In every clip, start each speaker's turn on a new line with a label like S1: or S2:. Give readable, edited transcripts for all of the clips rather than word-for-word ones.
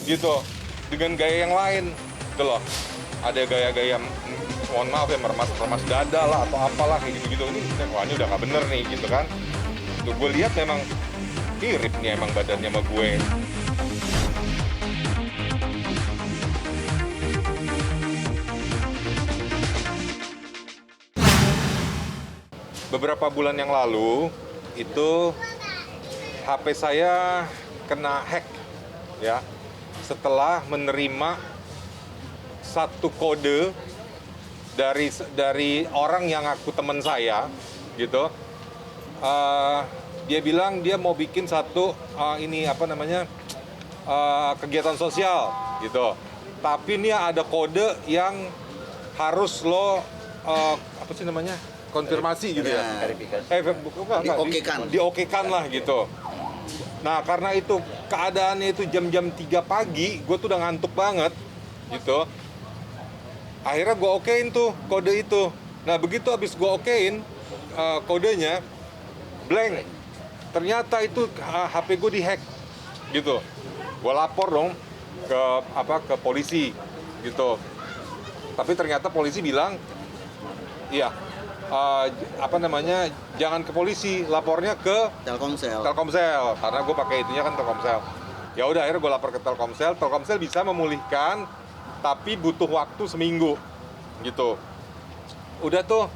S1: gitu, dengan gaya yang lain gitu loh. Ada gaya-gaya mohon maaf ya, meremas dada lah atau apalah kayak gitu-gitu. Wah, ini udah nggak bener nih gitu kan. Tuh gue lihat memang mirip nih emang badannya sama gue. Beberapa bulan yang lalu itu HP saya kena hack ya, setelah menerima satu kode dari orang yang aku teman saya gitu. Dia bilang dia mau bikin satu kegiatan sosial gitu, tapi ini ada kode yang harus lo konfirmasi gitu ya, diokekan lah gitu. Nah karena itu keadaannya itu jam-jam 3 pagi, gue tuh udah ngantuk banget gitu. Akhirnya gue okein tuh kode itu. Nah begitu habis gue okein kodenya, blank. Ternyata itu HP gue dihack gitu. Gue lapor dong ke polisi gitu. Tapi ternyata polisi bilang, iya, jangan ke polisi, lapornya ke Telkomsel karena gue pakai itunya kan Telkomsel. Ya udah akhirnya gue lapor ke Telkomsel bisa memulihkan, tapi butuh waktu seminggu gitu. Udah tuh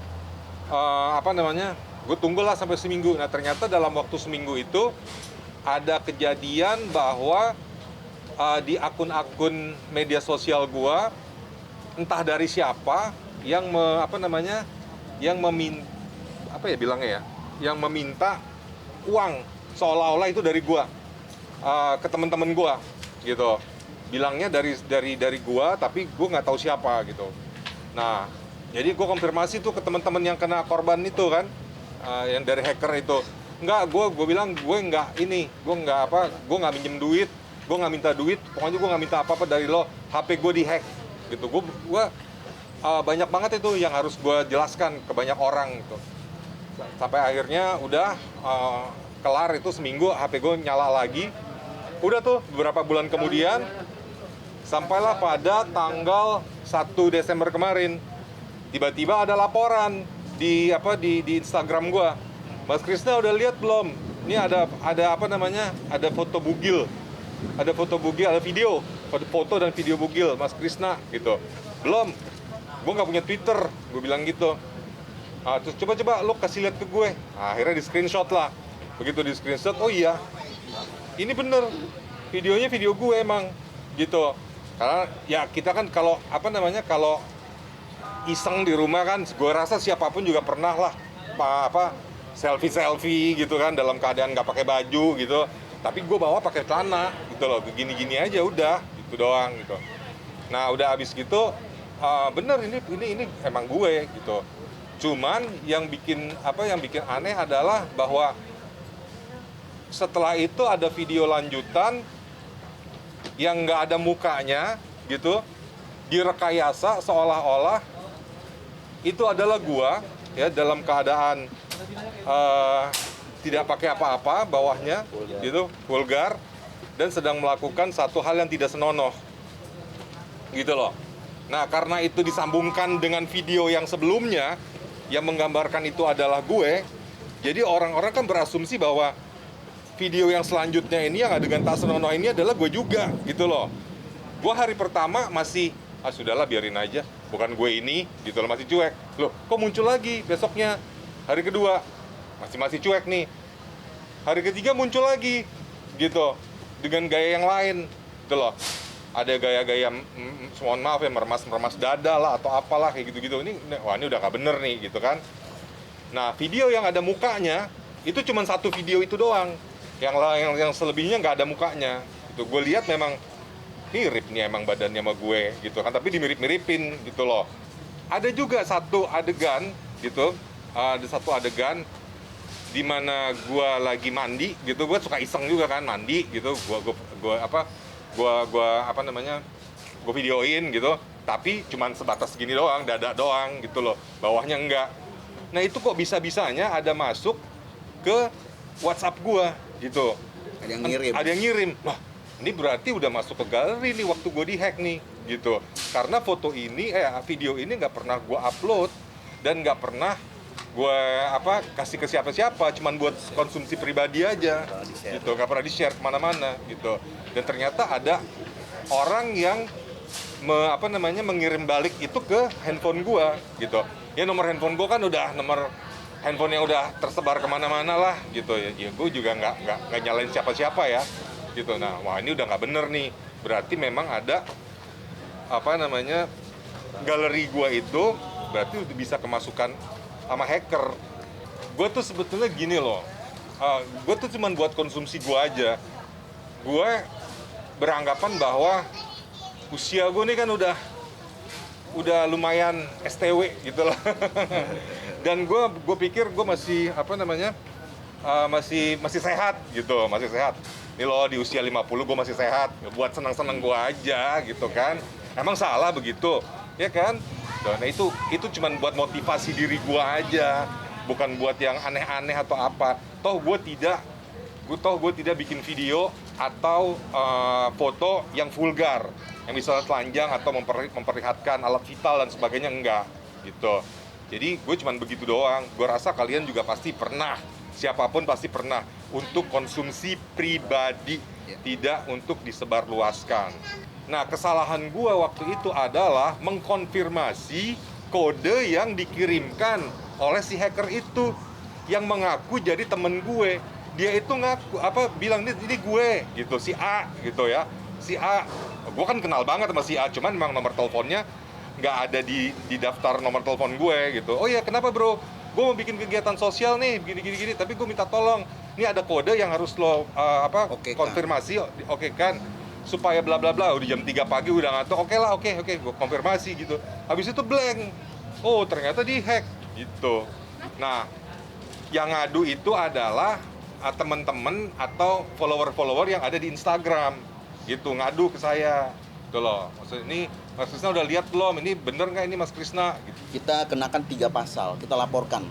S1: gue tunggulah sampai seminggu. Nah ternyata dalam waktu seminggu itu ada kejadian bahwa di akun-akun media sosial gue, entah dari siapa yang meminta uang seolah-olah itu dari gua ke teman-teman gua gitu. Bilangnya dari gua, tapi gua nggak tahu siapa gitu. Nah, jadi gua konfirmasi tuh ke teman-teman yang kena korban itu kan, yang dari hacker itu. Enggak, gua bilang gua nggak minjem duit, gua nggak minta duit, pokoknya gua nggak minta apa-apa dari lo. HP gua dihack gitu. Gua banyak banget itu yang harus gue jelaskan ke banyak orang gitu. Sampai akhirnya udah kelar itu seminggu, HP gue nyala lagi. Udah tuh beberapa bulan kemudian, sampailah pada tanggal 1 Desember kemarin, tiba-tiba ada laporan di Instagram gue. Mas Krisna udah lihat belum? Ini ada foto bugil. Ada video, foto dan video bugil Mas Krisna gitu. Belum. Gue nggak punya Twitter, gue bilang gitu. Terus coba lo kasih lihat ke gue. Akhirnya di screenshot lah. Begitu di screenshot, oh iya, ini bener, videonya video gue emang gitu. Karena ya kita kan kalau iseng di rumah kan, gue rasa siapapun juga pernah lah selfie gitu kan, dalam keadaan nggak pakai baju gitu. Tapi gue bawa pakai celana gitu loh, gini-gini aja udah, gitu doang gitu. Nah udah habis gitu. Bener ini emang gue gitu. Cuman yang bikin aneh adalah bahwa setelah itu ada video lanjutan yang nggak ada mukanya gitu, direkayasa seolah-olah itu adalah gue ya dalam keadaan tidak pakai apa-apa bawahnya gitu, vulgar, dan sedang melakukan satu hal yang tidak senonoh gitu loh. Nah, karena itu disambungkan dengan video yang sebelumnya yang menggambarkan itu adalah gue, jadi orang-orang kan berasumsi bahwa video yang selanjutnya ini yang adegan tak senonoh ini adalah gue juga, gitu loh. Gue hari pertama masih, sudahlah biarin aja, bukan gue ini, gitu loh, masih cuek. Loh, kok muncul lagi besoknya? Hari kedua, masih cuek nih. Hari ketiga muncul lagi, gitu, dengan gaya yang lain, gitu loh. Ada gaya-gaya, mohon maaf ya, meremas dada lah atau apalah kayak gitu-gitu. Wah ini udah nggak bener nih gitu kan. Nah video yang ada mukanya itu cuma satu video itu doang. Yang selebihnya nggak ada mukanya. Itu gue lihat memang mirip nih emang badannya sama gue gitu kan. Tapi dimirip-miripin gitu loh. Ada juga satu adegan gitu. Ada satu adegan di mana gue lagi mandi gitu. Gue suka iseng juga kan mandi gitu. Gue videoin gitu, tapi cuman sebatas segini doang, dada doang gitu loh, bawahnya enggak. Nah itu kok bisa-bisanya ada masuk ke WhatsApp gue gitu.
S2: Ada yang ngirim.
S1: Wah, ini berarti udah masuk ke galeri nih waktu gue dihack nih gitu. Karena video ini nggak pernah gue upload dan nggak pernah gue kasih ke siapa-siapa, cuman buat konsumsi pribadi aja gitu, nggak pernah di-share kemana-mana gitu. Dan ternyata ada orang yang mengirim balik itu ke handphone gue gitu. Ya nomor handphone gue kan udah nomor handphone yang udah tersebar kemana-mana lah gitu ya. Ya gue juga nggak nyalain siapa-siapa ya gitu. Nah, wah ini udah nggak bener nih. Berarti memang ada galeri gue itu berarti udah bisa kemasukan sama hacker. Gue tuh sebetulnya gini loh, gue tuh cuman buat konsumsi gue aja. Gue beranggapan bahwa usia gue nih kan udah lumayan STW gitu loh. Dan gue pikir gue masih masih sehat gitu, masih sehat. Ini loh di usia 50 gue masih sehat, buat senang-senang gue aja gitu kan. Emang salah begitu, ya kan? Nah itu cuma buat motivasi diri gue aja, bukan buat yang aneh-aneh atau apa. Toh gue tidak bikin video atau foto yang vulgar, yang misalnya telanjang atau memperlihatkan alat vital dan sebagainya, enggak gitu. Jadi gue cuma begitu doang. Gue rasa kalian juga pasti pernah, siapapun pasti pernah, untuk konsumsi pribadi, tidak untuk disebarluaskan. Nah, kesalahan gue waktu itu adalah mengkonfirmasi kode yang dikirimkan oleh si hacker itu, yang mengaku jadi temen gue. Dia itu bilang ini gue gitu, si A gitu ya. Si A, gue kan kenal banget sama si A, cuman memang nomor teleponnya nggak ada di daftar nomor telepon gue gitu. Oh ya, kenapa bro? Gue mau bikin kegiatan sosial nih, gini, tapi gue minta tolong. Ini ada kode yang harus lo konfirmasi, oke kan? Supaya bla bla bla. Udah jam 3 pagi udah ngantuk. Oke, gue konfirmasi gitu. Habis itu blank. Oh, ternyata dihack gitu. Nah, yang ngadu itu adalah teman-teman atau follower-follower yang ada di Instagram gitu, ngadu ke saya gitu loh. Maksudnya ini Mas Krisna udah lihat belum, ini bener nggak ini Mas Krisna gitu.
S2: Kita kenakan 3 pasal, kita laporkan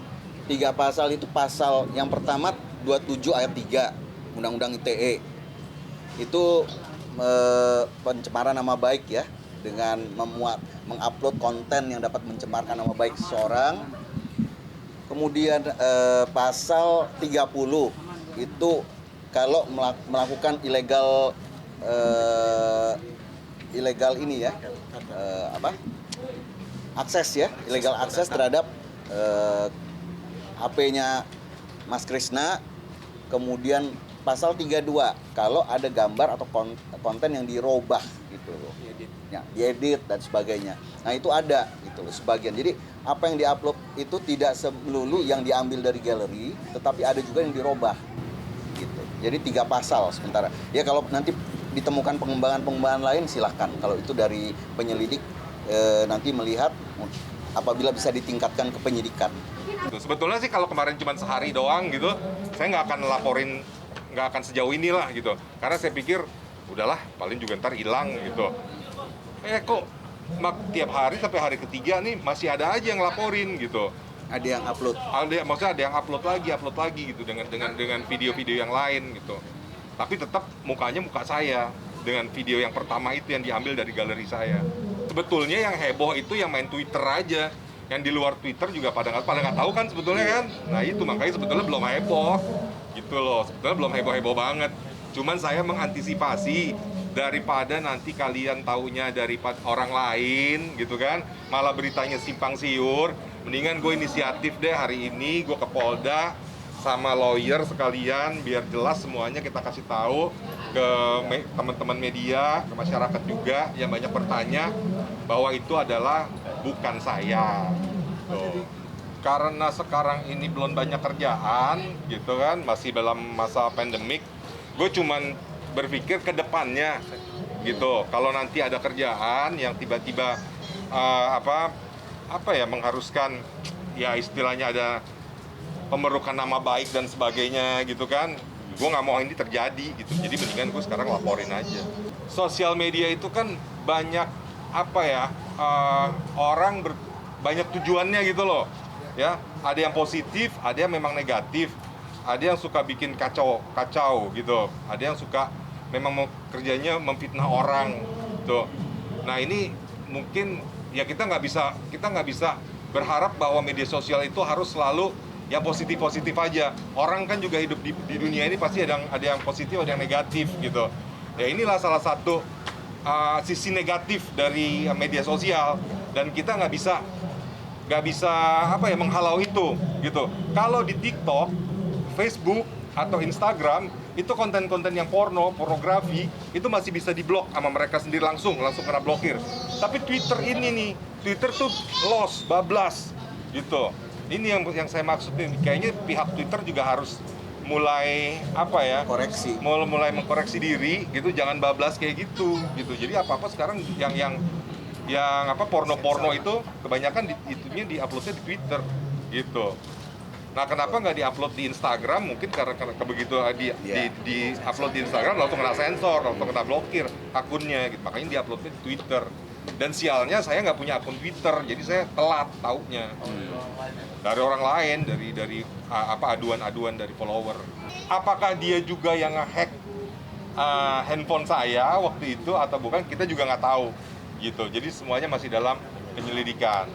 S2: 3 pasal. Itu pasal yang pertama 27 ayat 3 Undang-Undang ITE, itu pencemaran nama baik ya, dengan mengupload konten yang dapat mencemarkan nama baik seseorang. Kemudian pasal 30 itu kalau melakukan ilegal ini ya, ilegal akses terhadap HP-nya Mas Krisna. Kemudian pasal 32 kalau ada gambar atau konten yang dirobah gitu loh, ya, diedit dan sebagainya. Nah itu ada gitu loh sebagian. Jadi apa yang diupload itu tidak melulu yang diambil dari galeri, tetapi ada juga yang dirobah gitu. Jadi 3 pasal sementara. Ya kalau nanti ditemukan pengembangan lain silahkan. Kalau itu dari penyelidik nanti melihat apabila bisa ditingkatkan ke penyidikan.
S1: Sebetulnya sih kalau kemarin cuma sehari doang gitu, saya nggak akan laporin, nggak akan sejauh inilah gitu. Karena saya pikir udahlah paling juga ntar hilang gitu. Kok tiap hari sampai hari ketiga nih masih ada aja yang laporin gitu.
S2: Ada yang upload.
S1: Maksudnya ada yang upload lagi gitu dengan video-video yang lain gitu. Tapi tetap mukanya muka saya dengan video yang pertama itu yang diambil dari galeri saya. Sebetulnya yang heboh itu yang main Twitter aja. Yang di luar Twitter juga pada nggak tahu kan sebetulnya kan. Nah itu makanya sebetulnya belum heboh gitu loh. Sebetulnya belum heboh banget. Cuman saya mengantisipasi daripada nanti kalian taunya dari orang lain gitu kan, malah beritanya simpang siur. Mendingan gue inisiatif deh hari ini, gue ke Polda sama lawyer sekalian biar jelas semuanya, kita kasih tahu ke teman-teman media, ke masyarakat juga yang banyak bertanya bahwa itu adalah bukan saya. Tuh. Karena sekarang ini belum banyak kerjaan gitu kan, masih dalam masa pandemik, gue cuman berpikir ke depannya gitu. Kalau nanti ada kerjaan yang tiba-tiba mengharuskan ya istilahnya ada pemerukan nama baik dan sebagainya gitu kan, gue nggak mau ini terjadi gitu. Jadi mendingan gue sekarang laporin aja. Sosial media itu kan banyak orang banyak tujuannya gitu loh ya. Ada yang positif, ada yang memang negatif, ada yang suka bikin kacau gitu, ada yang suka memang mau kerjanya memfitnah orang tuh. Nah ini mungkin ya kita nggak bisa berharap bahwa media sosial itu harus selalu yang positif aja. Orang kan juga hidup di dunia ini pasti ada yang positif, ada yang negatif gitu. Ya inilah salah satu sisi negatif dari media sosial, dan kita nggak bisa menghalau itu gitu. Kalau di TikTok, Facebook atau Instagram itu konten-konten yang pornografi itu masih bisa diblok sama mereka sendiri langsung kena blokir. Tapi Twitter ini nih, Twitter tuh bablas gitu. Ini yang saya maksud nih, kayaknya pihak Twitter juga harus mulai
S2: koreksi,
S1: mulai mengkoreksi diri gitu, jangan bablas kayak gitu. Jadi apa sekarang yang porno itu kebanyakan itunya diuploadnya di Twitter gitu. Nah, kenapa nggak diupload di Instagram? Mungkin karena begitu di-upload di Instagram langsung kena sensor, langsung kena blokir akunnya gitu. Makanya diuploadnya di Twitter. Dan sialnya saya nggak punya akun Twitter, jadi saya telat taunya. Dari orang lain, dari aduan-aduan dari follower. Apakah dia juga yang nge-hack handphone saya waktu itu atau bukan, kita juga nggak tahu gitu. Jadi semuanya masih dalam penyelidikan.